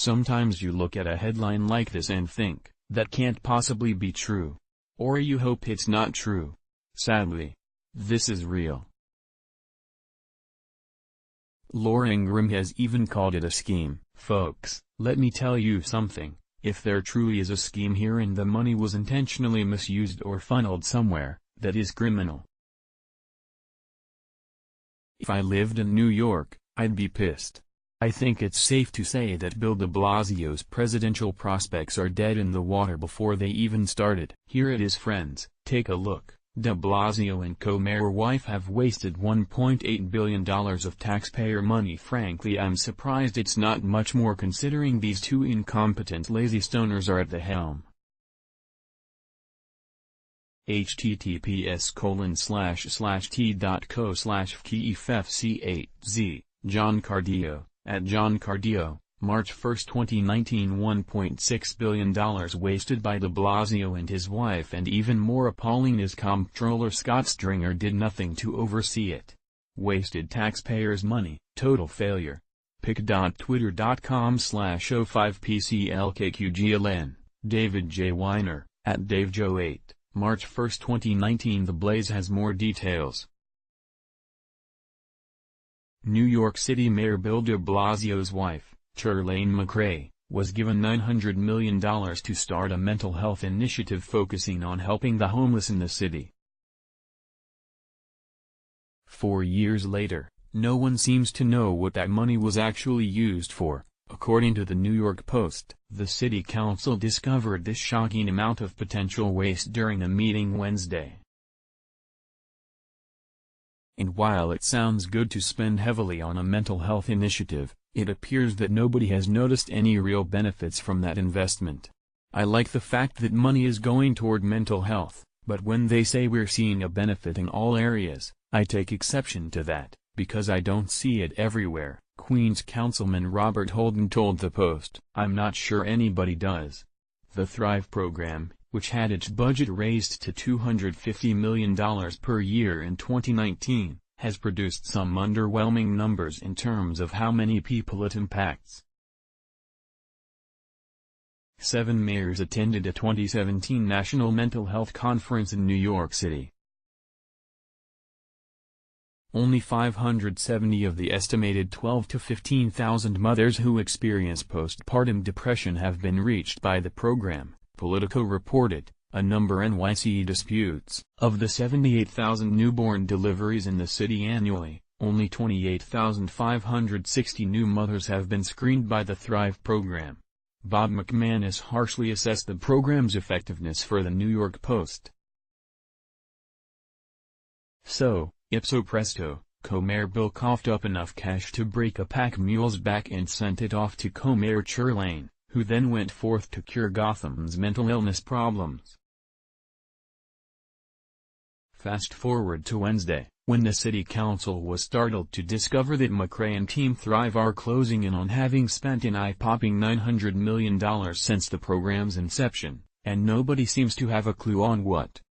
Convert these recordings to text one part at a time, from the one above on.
Sometimes you look at a headline like this and think, that can't possibly be true. Or you hope it's not true. Sadly, this is real. Laura Ingraham has even called it a scheme. Folks, let me tell you something, if there truly is a scheme here and the money was intentionally misused or funneled somewhere, that is criminal. If I lived in New York, I'd be pissed. I think it's safe to say that Bill DeBlasio's presidential prospects are dead in the water before they even started. Here it is, friends, take a look. De Blasio and co-mayor wife have wasted $1.8 billion of taxpayer money. Frankly, I'm surprised it's not much more considering these two incompetent lazy stoners are at the helm. https://t.co/fkefc8z, John Cardillo, at John Cardillo, March 1, 2019. $1.6 billion wasted by de Blasio and his wife, and even more appalling is Comptroller Scott Stringer did nothing to oversee it. Wasted taxpayers' money, total failure. pic.twitter.com/05pclkqgln, David J. Weiner, at DaveJoe8, March 1, 2019. The Blaze has more details. New York City Mayor Bill de Blasio's wife, Chirlane McCray, was given $900 million to start a mental health initiative focusing on helping the homeless in the city. 4 years later, no one seems to know what that money was actually used for. According to the New York Post, the city council discovered this shocking amount of potential waste during a meeting Wednesday. And while it sounds good to spend heavily on a mental health initiative, it appears that nobody has noticed any real benefits from that investment. I like the fact that money is going toward mental health, but when they say we're seeing a benefit in all areas, I take exception to that, because I don't see it everywhere, Queens Councilman Robert Holden told the Post. I'm not sure anybody does. The Thrive program, which had its budget raised to $250 million per year in 2019, has produced some underwhelming numbers in terms of how many people it impacts. 7 mayors attended a 2017 National Mental Health Conference in New York City. Only 570 of the estimated 12,000 to 15,000 mothers who experience postpartum depression have been reached by the program, Politico reported. A number NYC disputes. Of the 78,000 newborn deliveries in the city annually, only 28,560 new mothers have been screened by the Thrive program. Bob McManus harshly assessed the program's effectiveness for the New York Post. So, ipso presto, co-mayor Bill coughed up enough cash to break a pack mule's back and sent it off to co-mayor Chirlane, who then went forth to cure Gotham's mental illness problems. Fast forward to Wednesday, when the city council was startled to discover that McCray and Team Thrive are closing in on having spent an eye-popping $900 million since the program's inception, and nobody seems to have a clue on what.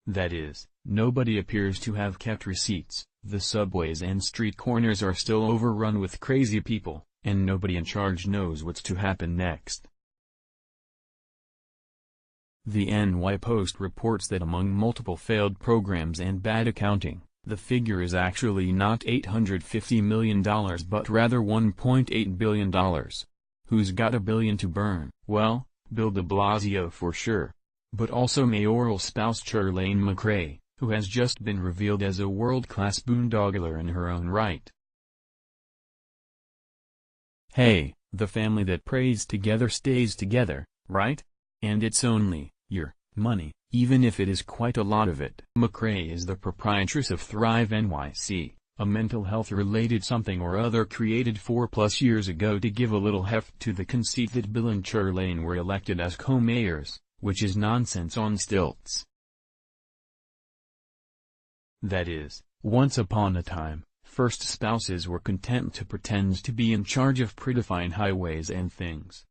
That is, nobody appears to have kept receipts. The subways and street corners are still overrun with crazy people, and nobody in charge knows what's to happen next. The NY Post reports that among multiple failed programs and bad accounting, the figure is actually not $850 million but rather $1.8 billion. Who's got $1 billion to burn? Well, Bill de Blasio for sure. But also mayoral spouse Chirlane McCray, who has just been revealed as a world-class boondoggler in her own right. Hey, the family that prays together stays together, right? And it's only your money, even if it is quite a lot of it. McCray is the proprietress of Thrive NYC, a mental health-related something or other created 4+ years ago to give a little heft to the conceit that Bill and Chirlane were elected as co-mayors, which is nonsense on stilts. That is, once upon a time, first spouses were content to pretend to be in charge of prettifying highways and things.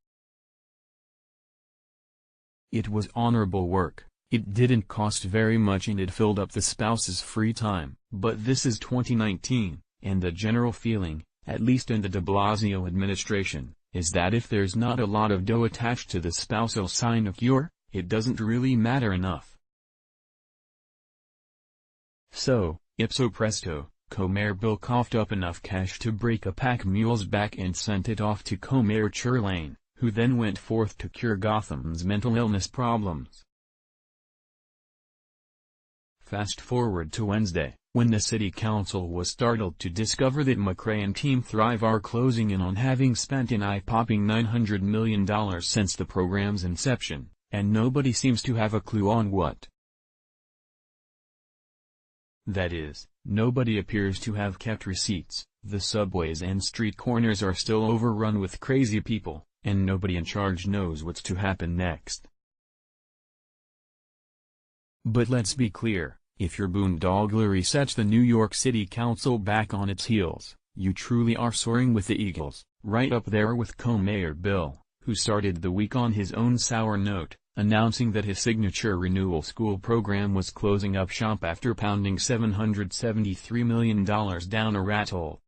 It was honorable work, it didn't cost very much and it filled up the spouse's free time. But this is 2019, and the general feeling, at least in the de Blasio administration, is that if there's not a lot of dough attached to the spousal sinecure, it doesn't really matter enough. So, ipso presto, Co-Mayor Bill coughed up enough cash to break a pack mule's back and sent it off to Co-Mayor Churlane, who then went forth to cure Gotham's mental illness problems. Fast forward to Wednesday, when the city council was startled to discover that McRae and Team Thrive are closing in on having spent an eye-popping $900 million since the program's inception, and nobody seems to have a clue on what. That is, nobody appears to have kept receipts. The subways and street corners are still overrun with crazy people, and nobody in charge knows what's to happen next. But let's be clear, if your boondoglery sets the New York City Council back on its heels, you truly are soaring with the Eagles, right up there with Co-Mayor Bill, who started the week on his own sour note, announcing that his signature renewal school program was closing up shop after pounding $773 million down a rat hole.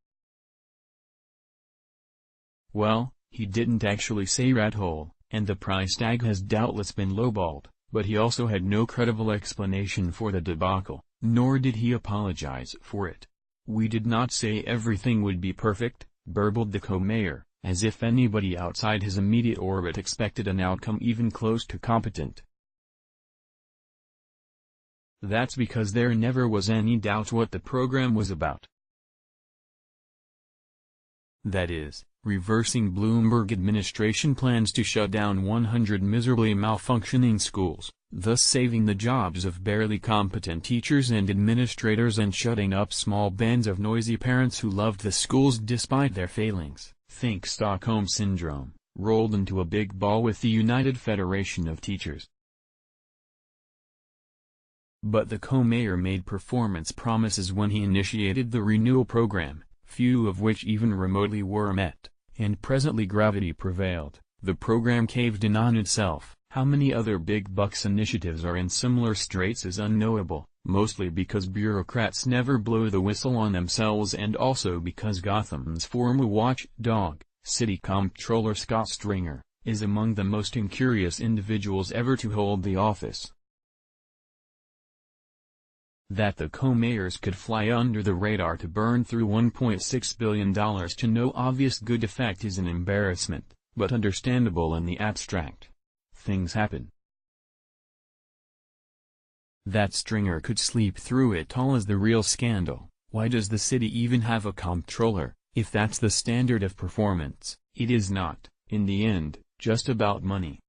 Well, he didn't actually say rat hole, and the price tag has doubtless been lowballed, but he also had no credible explanation for the debacle, nor did he apologize for it. "We did not say everything would be perfect," burbled the co-mayor, as if anybody outside his immediate orbit expected an outcome even close to competent. That's because there never was any doubt what the program was about. That is, reversing Bloomberg administration plans to shut down 100 miserably malfunctioning schools, thus saving the jobs of barely competent teachers and administrators and shutting up small bands of noisy parents who loved the schools despite their failings. Think Stockholm Syndrome, rolled into a big ball with the United Federation of Teachers. But the co-mayor made performance promises when he initiated the renewal program, few of which even remotely were met, and presently gravity prevailed. The program caved in on itself. How many other big bucks initiatives are in similar straits is unknowable, mostly because bureaucrats never blow the whistle on themselves and also because Gotham's former watchdog, City Comptroller Scott Stringer, is among the most incurious individuals ever to hold the office. That the co-mayors could fly under the radar to burn through $1.6 billion to no obvious good effect is an embarrassment, but understandable in the abstract. Things happen. That Stringer could sleep through it all is the real scandal. Why does the city even have a comptroller? If that's the standard of performance, it is not, in the end, just about money.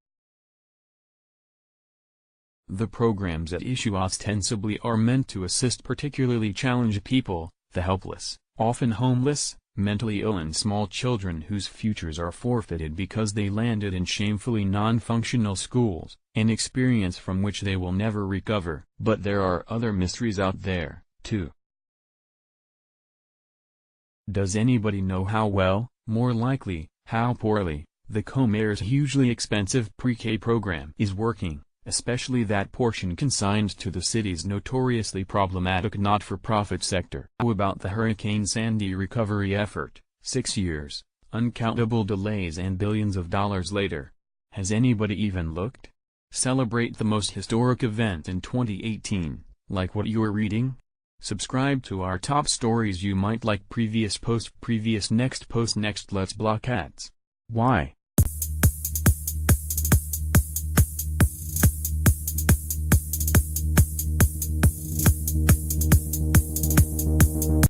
The programs at issue ostensibly are meant to assist particularly challenged people, the helpless, often homeless, mentally ill and small children whose futures are forfeited because they landed in shamefully non-functional schools, an experience from which they will never recover. But there are other mysteries out there, too. Does anybody know how well, more likely, how poorly, the co-mayor's hugely expensive pre-K program is working? Especially that portion consigned to the city's notoriously problematic not-for-profit sector. How about the Hurricane Sandy recovery effort? 6 years, uncountable delays and billions of dollars later. Has anybody even looked? Celebrate the most historic event in 2018, like what you're reading? Subscribe to our top stories you might like. Previous post, previous, next post, next. Let's block ads. Why?